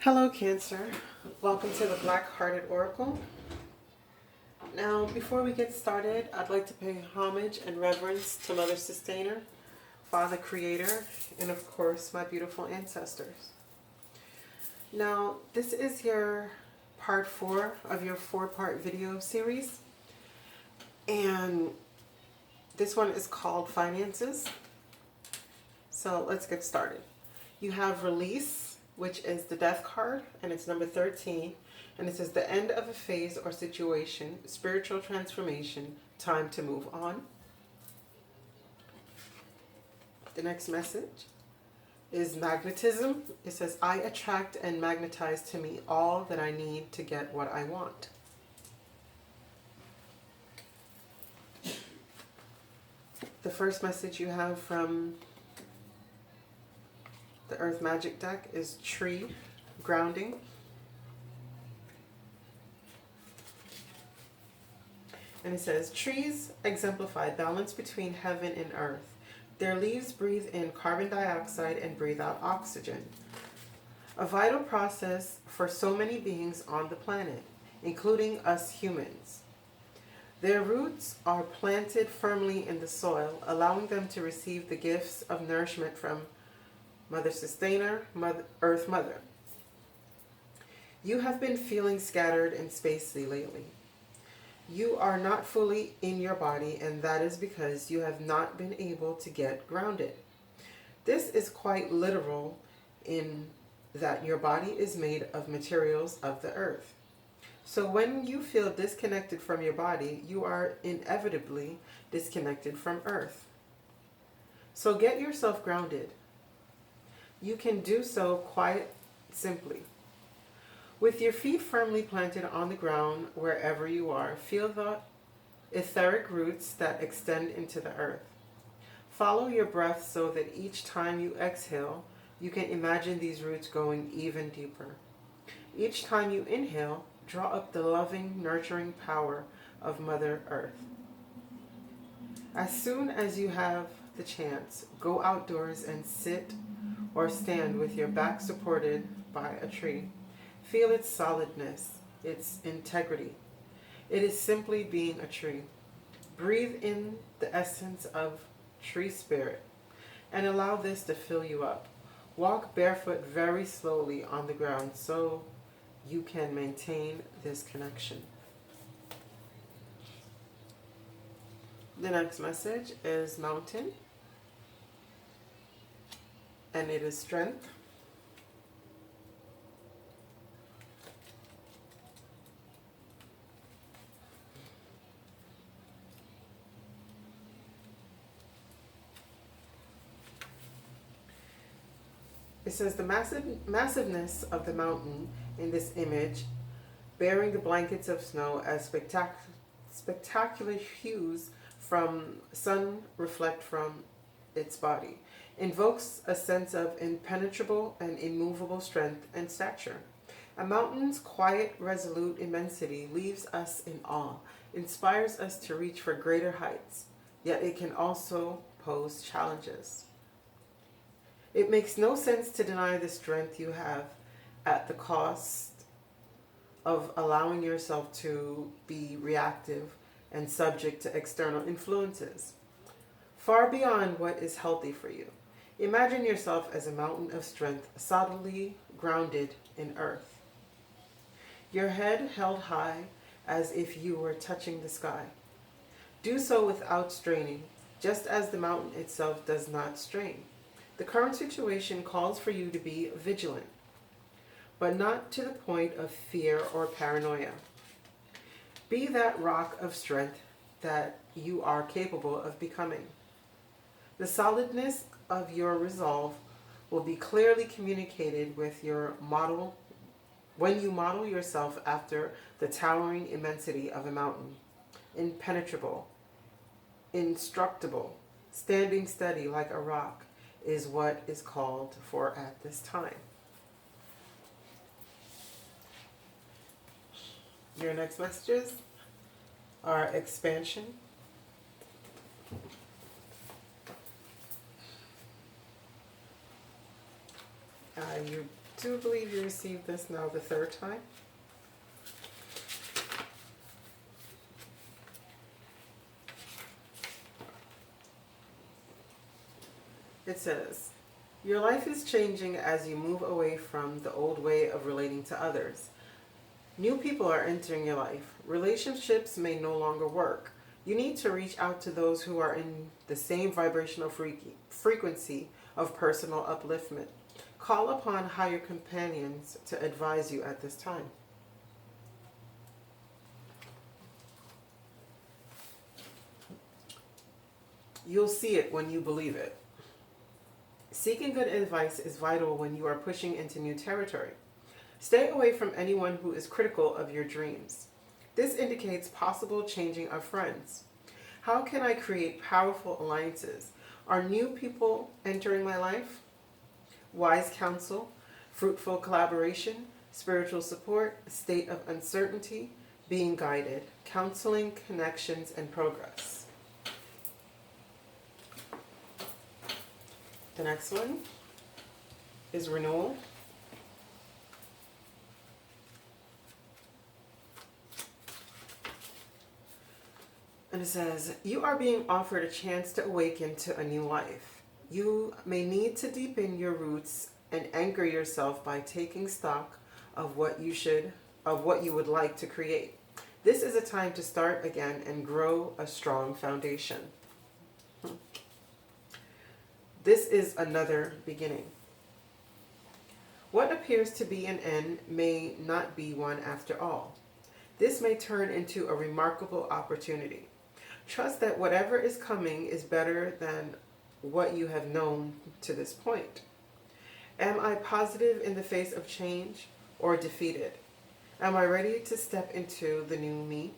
Hello, Cancer. Welcome to the Black Hearted Oracle. Now, before we get started, I'd like to pay homage and reverence to Mother Sustainer, Father Creator, and of course, my beautiful ancestors. Now, this is your part 4 of your 4-part video series, and this one is called Finances. So let's get started. You have Release, which is the Death card, and it's number 13. And it says the end of a phase or situation, spiritual transformation, time to move on. The next message is Magnetism. It says, I attract and magnetize to me all that I need to get what I want. The first message you have from the Earth Magic deck is Tree, Grounding. And it says, trees exemplify balance between heaven and earth. Their leaves breathe in carbon dioxide and breathe out oxygen. A vital process for so many beings on the planet, including us humans. Their roots are planted firmly in the soil, allowing them to receive the gifts of nourishment from Mother Sustainer, Earth Mother. You have been feeling scattered and spacey lately. You are not fully in your body, and that is because you have not been able to get grounded. This is quite literal in that your body is made of materials of the earth. So when you feel disconnected from your body, you are inevitably disconnected from earth. So get yourself grounded. You can do so quite simply. With your feet firmly planted on the ground wherever you are, feel the etheric roots that extend into the earth. Follow your breath so that each time you exhale, you can imagine these roots going even deeper. Each time you inhale, draw up the loving, nurturing power of Mother Earth. As soon as you have the chance, go outdoors and sit or stand with your back supported by a tree. Feel its solidness, its integrity. It is simply being a tree. Breathe in the essence of tree spirit and allow this to fill you up. Walk barefoot very slowly on the ground so you can maintain this connection. The next message is Mountain, and it is Strength. It says the massiveness of the mountain in this image, bearing the blankets of snow as spectacular hues from sun reflect from its body, invokes a sense of impenetrable and immovable strength and stature. A mountain's quiet, resolute immensity leaves us in awe, inspires us to reach for greater heights, yet it can also pose challenges. It makes no sense to deny the strength you have at the cost of allowing yourself to be reactive and subject to external influences, far beyond what is healthy for you. Imagine yourself as a mountain of strength, solidly grounded in earth. Your head held high as if you were touching the sky. Do so without straining, just as the mountain itself does not strain. The current situation calls for you to be vigilant, but not to the point of fear or paranoia. Be that rock of strength that you are capable of becoming. The solidness of your resolve will be clearly communicated with your model when you model yourself after the towering immensity of a mountain. Impenetrable, indestructible, standing steady like a rock is what is called for at this time. Your next messages are Expansion, you do believe you received this now the third time. It says, your life is changing as you move away from the old way of relating to others. New people are entering your life. Relationships may no longer work. You need to reach out to those who are in the same vibrational frequency of personal upliftment. Call upon higher companions to advise you at this time. You'll see it when you believe it. Seeking good advice is vital when you are pushing into new territory. Stay away from anyone who is critical of your dreams. This indicates possible changing of friends. How can I create powerful alliances? Are new people entering my life? Wise counsel, fruitful collaboration, spiritual support, state of uncertainty, being guided, counseling, connections, and progress. The next one is renewal. And it says, you are being offered a chance to awaken to a new life. You may need to deepen your roots and anchor yourself by taking stock of what you would like to create. This is a time to start again and grow a strong foundation. This is another beginning. What appears to be an end may not be one after all. This may turn into a remarkable opportunity. Trust that whatever is coming is better than what you have known to this point. Am I positive in the face of change or defeated? Am I ready to step into the new me?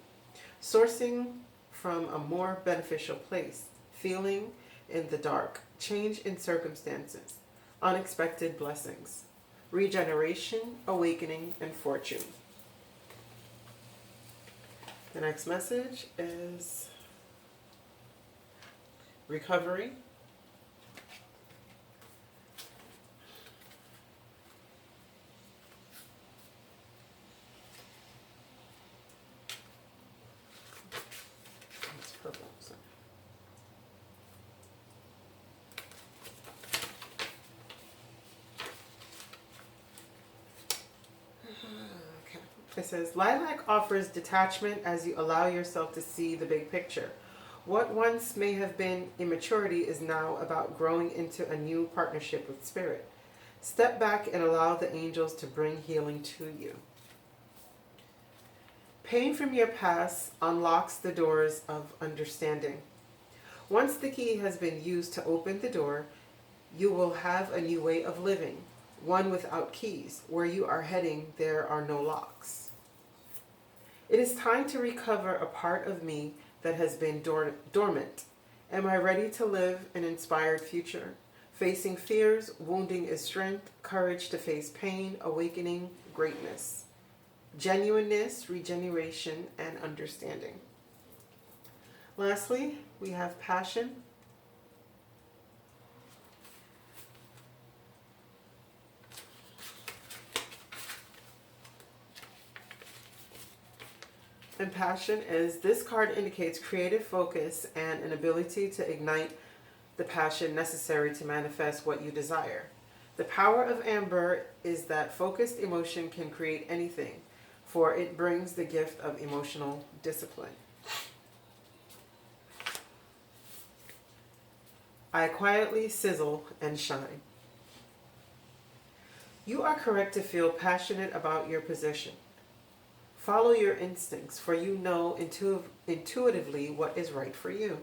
Sourcing from a more beneficial place, feeling in the dark, change in circumstances, unexpected blessings, regeneration, awakening, and fortune. The next message is recovery. It's purple. So. Okay. It says, Lilac offers detachment as you allow yourself to see the big picture. What once may have been immaturity is now about growing into a new partnership with Spirit. Step back and allow the angels to bring healing to you. Pain from your past unlocks the doors of understanding. Once the key has been used to open the door, you will have a new way of living, one without keys. Where you are heading, there are no locks. It is time to recover a part of me that has been dormant. Am I ready to live an inspired future? Facing fears, wounding is strength, courage to face pain, awakening, greatness. Genuineness, regeneration, and understanding. Lastly, we have passion. And passion is, this card indicates creative focus and an ability to ignite the passion necessary to manifest what you desire. The power of amber is that focused emotion can create anything, for it brings the gift of emotional discipline. I quietly sizzle and shine. You are correct to feel passionate about your position. Follow your instincts, for you know intuitively what is right for you.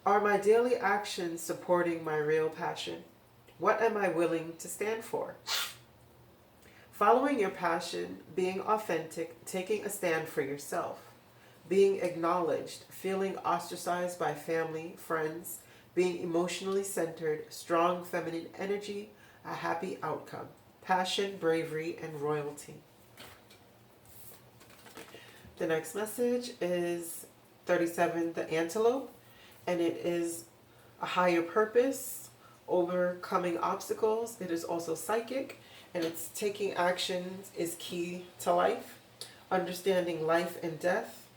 Are my daily actions supporting my real passion? What am I willing to stand for? Following your passion, being authentic, taking a stand for yourself, being acknowledged, feeling ostracized by family, friends, being emotionally centered, strong feminine energy, a happy outcome, passion, bravery, and royalty. The next message is 37, the antelope, and it is a higher purpose overcoming obstacles. It is also psychic, and it's taking actions is key to life, understanding life and death,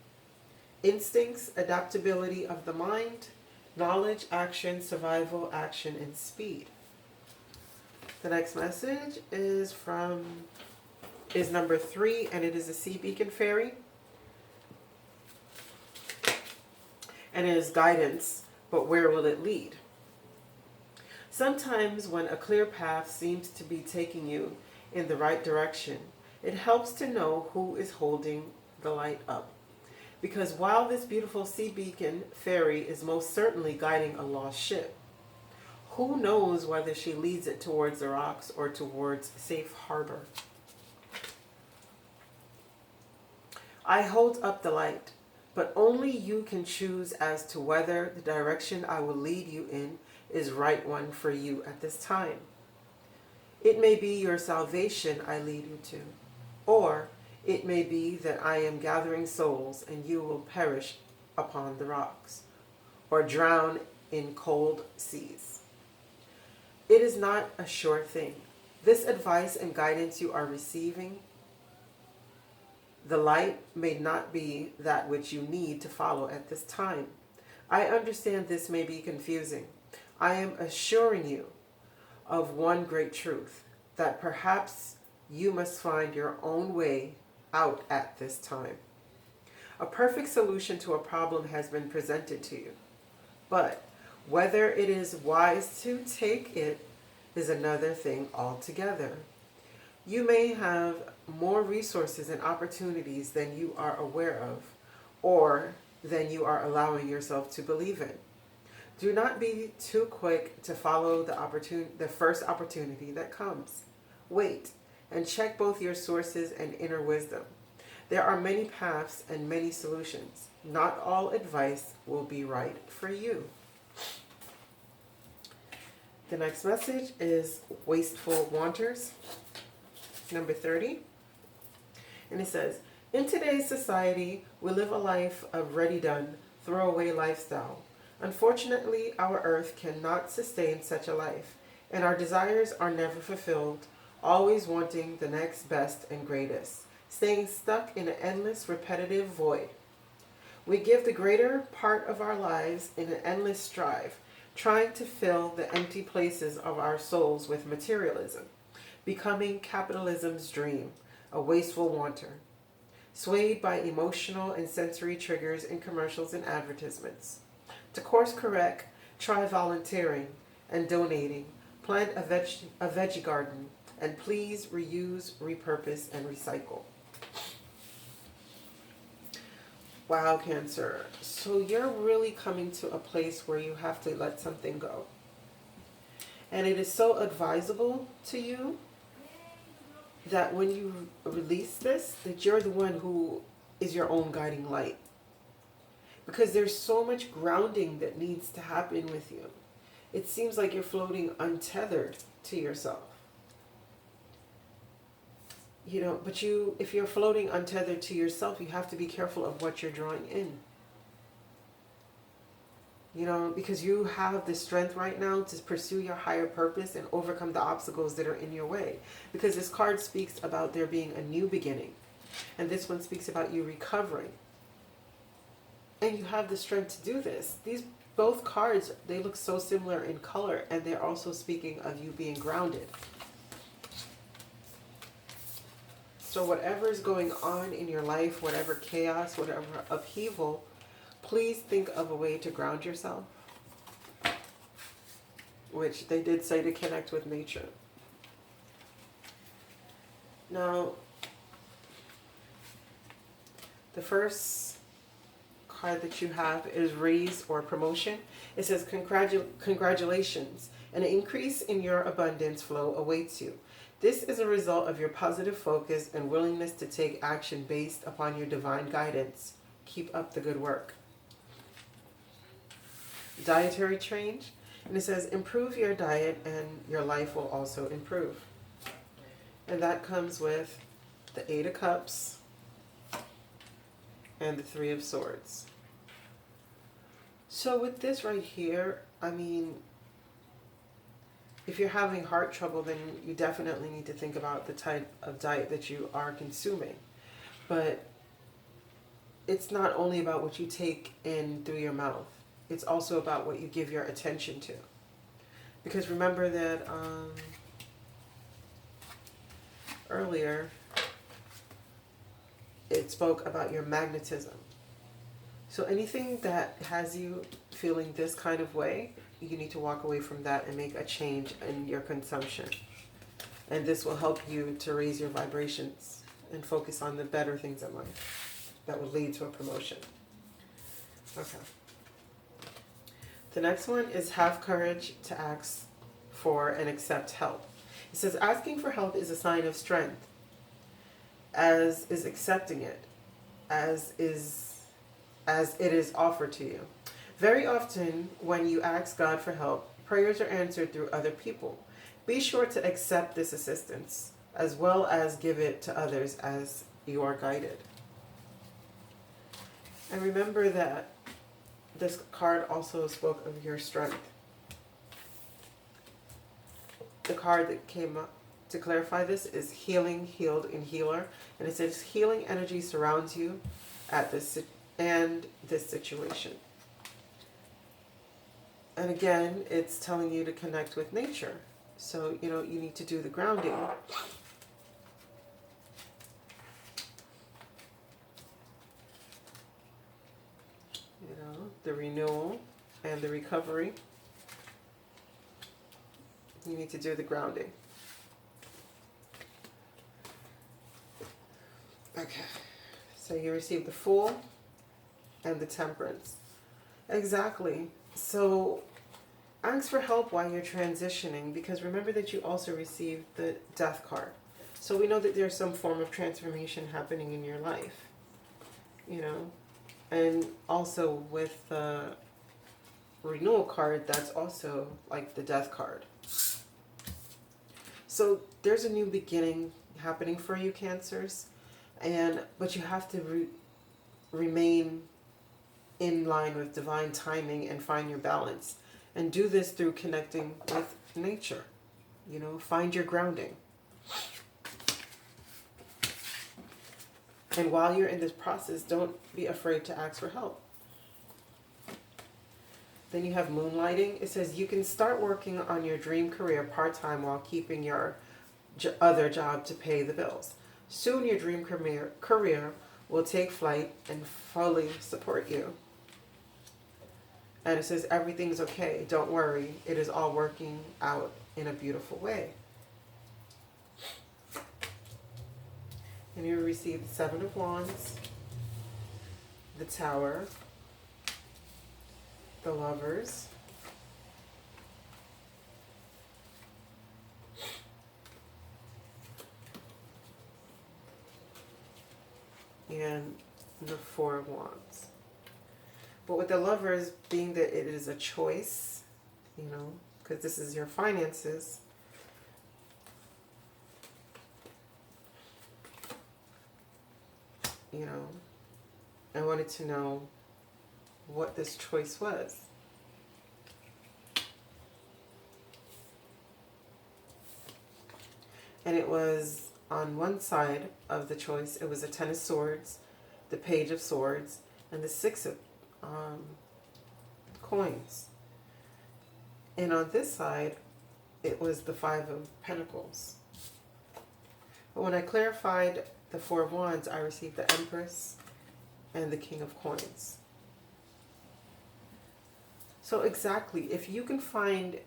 instincts, adaptability of the mind, knowledge, action, survival, action, and speed. The next message is number 3, and it is a sea beacon fairy. And it is guidance, but where will it lead? Sometimes when a clear path seems to be taking you in the right direction, it helps to know who is holding the light up. Because while this beautiful sea beacon fairy is most certainly guiding a lost ship, who knows whether she leads it towards the rocks or towards safe harbor? I hold up the light, but only you can choose as to whether the direction I will lead you in is right one for you at this time. It may be your salvation I lead you to, or it may be that I am gathering souls and you will perish upon the rocks, or drown in cold seas. It is not a sure thing. This advice and guidance you are receiving, the light may not be that which you need to follow at this time. I understand this may be confusing. I am assuring you of one great truth, that perhaps you must find your own way out at this time. A perfect solution to a problem has been presented to you, but whether it is wise to take it is another thing altogether. You may have more resources and opportunities than you are aware of, or than you are allowing yourself to believe in. Do not be too quick to follow the first opportunity that comes. Wait and check both your sources and inner wisdom. There are many paths and many solutions. Not all advice will be right for you. The next message is Wasteful Wanters, number 30. And it says, in today's society, we live a life of ready-done, throwaway lifestyle. Unfortunately, our earth cannot sustain such a life, and our desires are never fulfilled, always wanting the next best and greatest, staying stuck in an endless, repetitive void. We give the greater part of our lives in an endless strive, trying to fill the empty places of our souls with materialism, becoming capitalism's dream, a wasteful wanter, swayed by emotional and sensory triggers in commercials and advertisements. To course correct, try volunteering and donating, plant a veggie garden, and please reuse, repurpose, and recycle. Wow, Cancer. So you're really coming to a place where you have to let something go. And it is so advisable to you that when you release this, that you're the one who is your own guiding light. Because there's so much grounding that needs to happen with you. It seems like you're floating untethered to yourself. You know, but if you're floating untethered to yourself, you have to be careful of what you're drawing in. You know, because you have the strength right now to pursue your higher purpose and overcome the obstacles that are in your way. Because this card speaks about there being a new beginning. And this one speaks about you recovering. And you have the strength to do this. These both cards, they look so similar in color, and they're also speaking of you being grounded. So whatever is going on in your life, whatever chaos, whatever upheaval, please think of a way to ground yourself. Which they did say to connect with nature. Now, the first card that you have is raise or promotion. It says congratulations. An increase in your abundance flow awaits you. This is a result of your positive focus and willingness to take action based upon your divine guidance. Keep up the good work. Dietary change. And it says improve your diet and your life will also improve. And that comes with the 8 of Cups and the 3 of Swords. So with this right here, I mean, If you're having heart trouble, then you definitely need to think about the type of diet that you are consuming. But it's not only about what you take in through your mouth. It's also about what you give your attention to. Because remember that earlier it spoke about your magnetism. So anything that has you feeling this kind of way, you need to walk away from that and make a change in your consumption. And this will help you to raise your vibrations and focus on the better things in life that will lead to a promotion. Okay. The next one is have courage to ask for and accept help. It says asking for help is a sign of strength, as is accepting it, as it is offered to you. Very often when you ask God for help, prayers are answered through other people. Be sure to accept this assistance as well as give it to others as you are guided. And remember that this card also spoke of your strength. The card that came up to clarify this is healing, healed, and healer. And it says healing energy surrounds you at this situation. And again, it's telling you to connect with nature. So, you need to do the grounding. The renewal and the recovery. You need to do the grounding. Okay. So you receive the Fool and the Temperance. Exactly. So ask for help while you're transitioning, because remember that you also received the Death card. So we know that there's some form of transformation happening in your life. And also with the Renewal card, that's also like the Death card. So there's a new beginning happening for you, Cancers, but you have to remain in line with divine timing and find your balance. And do this through connecting with nature. Find your grounding. And while you're in this process, don't be afraid to ask for help. Then you have Moonlighting. It says you can start working on your dream career part-time while keeping your other job to pay the bills. Soon your dream career will take flight and fully support you. And it says everything's okay. Don't worry. It is all working out in a beautiful way. And you receive the Seven of Wands, the Tower, the Lovers, and the Four of Wands. But with the Lovers, being that it is a choice, because this is your finances, I wanted to know what this choice was. And it was on one side of the choice, it was a Ten of Swords, the Page of Swords, and the Six of Coins. And on this side, it was the Five of Pentacles. But when I clarified the Four of Wands, I received the Empress and the King of Coins. So exactly, if you can find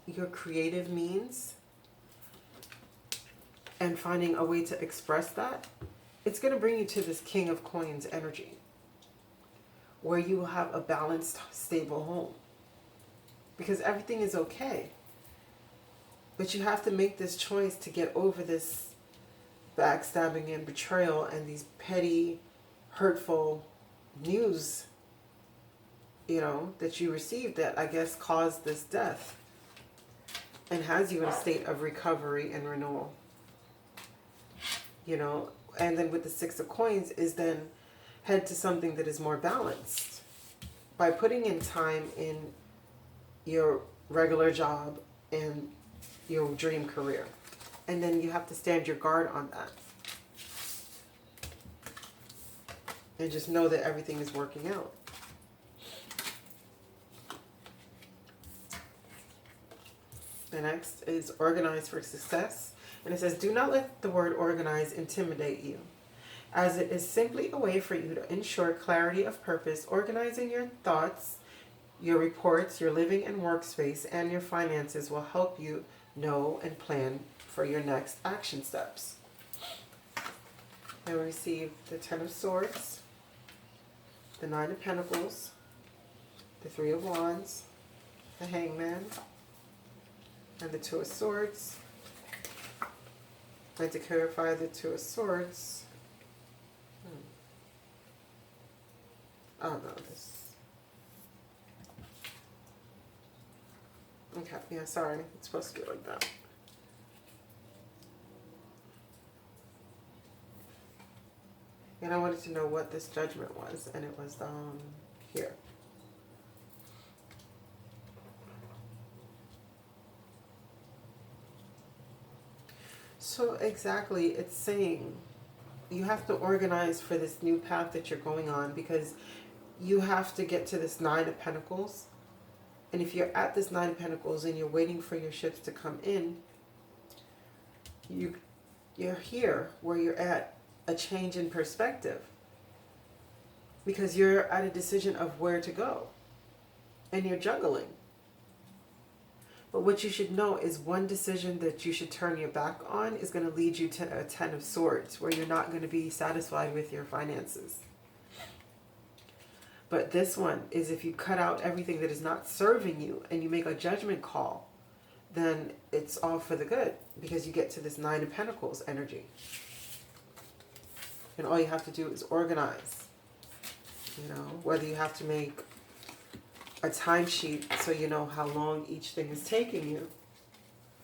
your creative means and finding a way to express that, it's going to bring you to this King of Coins energy, where you will have a balanced, stable home. Because everything is okay. But you have to make this choice to get over this backstabbing and betrayal and these petty, hurtful news, that you received that I guess caused this death and has you in a state of recovery and renewal. And then with the Six of Coins is then head to something that is more balanced. By putting in time in your regular job and your dream career. And then you have to stand your guard on that. And just know that everything is working out. The next is organize for success. And it says, do not let the word organize intimidate you, as it is simply a way for you to ensure clarity of purpose. Organizing your thoughts, your reports, your living and workspace, and your finances will help you know and plan for your next action steps. And we receive the Ten of Swords, the Nine of Pentacles, the Three of Wands, the Hangman, and the Two of Swords. And to clarify the Two of Swords, oh no, this. Okay, yeah, sorry, it's supposed to be like that. And I wanted to know what this judgment was, and it was here. So exactly, it's saying you have to organize for this new path that you're going on, because you have to get to this Nine of Pentacles. And if you're at this Nine of Pentacles and you're waiting for your ships to come in, you're here where you're at a change in perspective, because you're at a decision of where to go and you're juggling. But what you should know is one decision that you should turn your back on is going to lead you to a Ten of Swords, where you're not going to be satisfied with your finances. But this one is, if you cut out everything that is not serving you and you make a judgment call, then it's all for the good, because you get to this Nine of Pentacles energy. And all you have to do is organize. You know, whether you have to make a timesheet so you know how long each thing is taking you.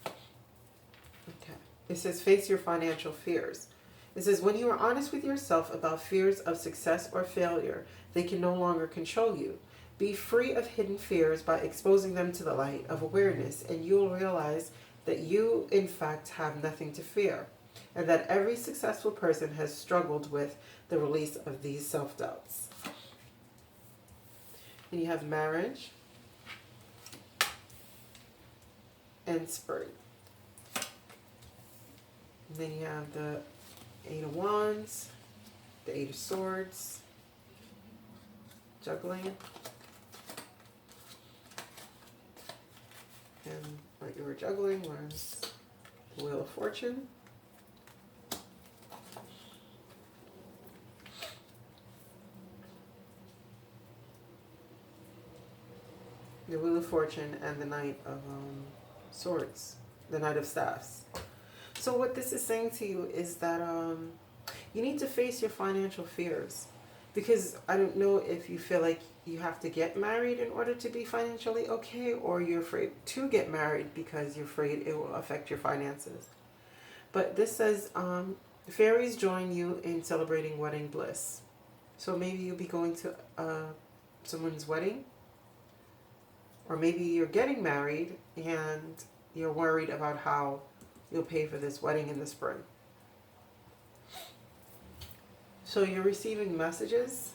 Okay. It says, face your financial fears. It says, when you are honest with yourself about fears of success or failure, they can no longer control you. Be free of hidden fears by exposing them to the light of awareness, and you will realize that you, in fact, have nothing to fear, and that every successful person has struggled with the release of these self-doubts. And you have marriage and spring. And then you have the Eight of Wands, the Eight of Swords, juggling, and what you were juggling was the Wheel of Fortune. The Wheel of Fortune and the Knight of Swords, the Knight of Staffs. So what this is saying to you is that you need to face your financial fears, because I don't know if you feel like you have to get married in order to be financially okay, or you're afraid to get married because you're afraid it will affect your finances. But this says fairies join you in celebrating wedding bliss. So maybe you'll be going to someone's wedding, or maybe you're getting married and you're worried about how you'll pay for this wedding in the spring. So you're receiving messages,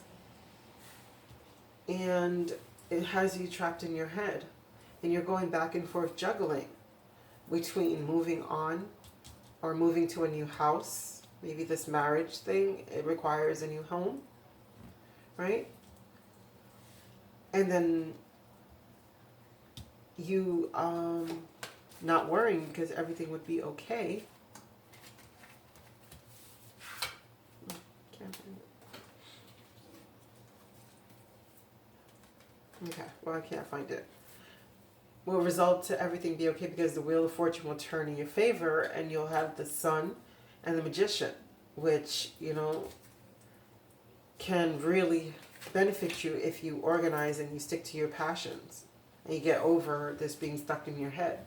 and it has you trapped in your head, and you're going back and forth juggling between moving on or moving to a new house. Maybe this marriage thing, it requires a new home, right? And then you not worrying because everything would be okay. Okay, well, I can't find it. Will result to everything be okay, because the Wheel of Fortune will turn in your favor, and you'll have the Sun and the Magician, which, you know, can really benefit you if you organize and you stick to your passions and you get over this being stuck in your head.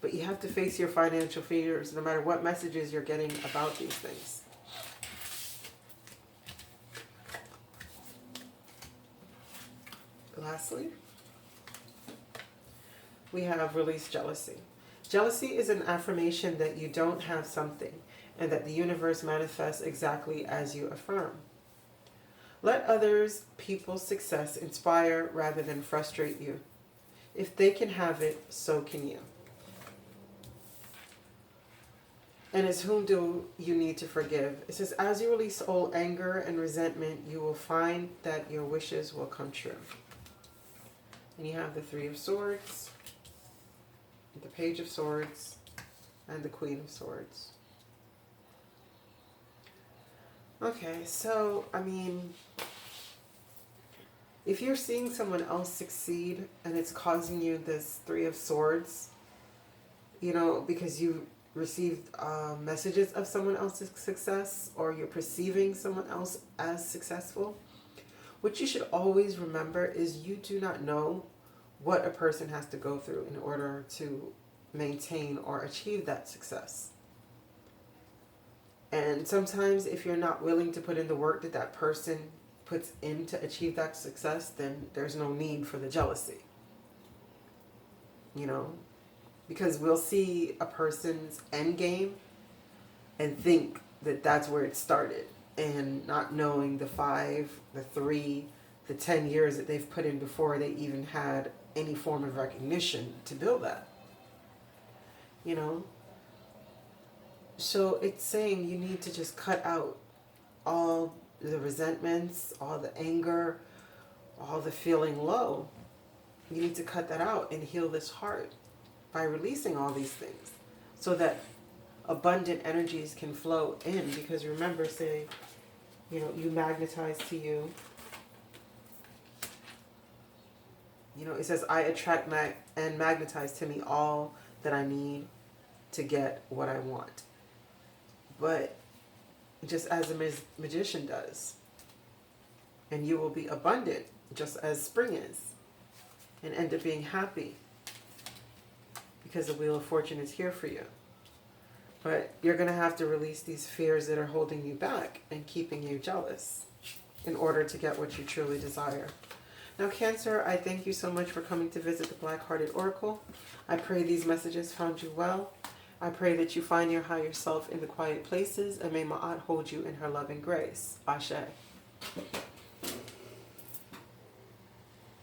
But you have to face your financial fears no matter what messages you're getting about these things. Lastly, we have release jealousy. Jealousy is an affirmation that you don't have something and that the universe manifests exactly as you affirm. Let others, people's success inspire rather than frustrate you. If they can have it, so can you. And as whom do you need to forgive? It says, as you release old anger and resentment, you will find that your wishes will come true. And you have the Three of Swords, the Page of Swords, and the Queen of Swords. Okay, so, I mean, if you're seeing someone else succeed and it's causing you this Three of Swords, you know, because you received messages of someone else's success, or you're perceiving someone else as successful, what you should always remember is you do not know what a person has to go through in order to maintain or achieve that success. And sometimes if you're not willing to put in the work that that person puts in to achieve that success, then there's no need for the jealousy. You know? Because we'll see a person's end game and think that that's where it started, and not knowing the 5, the 3, the 10 years that they've put in before they even had any form of recognition to build that. You know? So it's saying you need to just cut out all the resentments, all the anger, all the feeling low. You need to cut that out and heal this heart by releasing all these things so that abundant energies can flow in. Because remember, say, you know, you magnetize to you. You know, it says, I attract and magnetize to me all that I need to get what I want. But just as a magician does. And you will be abundant, just as spring is. And end up being happy. Because the Wheel of Fortune is here for you. But you're going to have to release these fears that are holding you back and keeping you jealous in order to get what you truly desire. Now, Cancer, I thank you so much for coming to visit the Black Hearted Oracle. I pray these messages found you well. I pray that you find your higher self in the quiet places, and may Ma'at hold you in her loving grace. Ashe.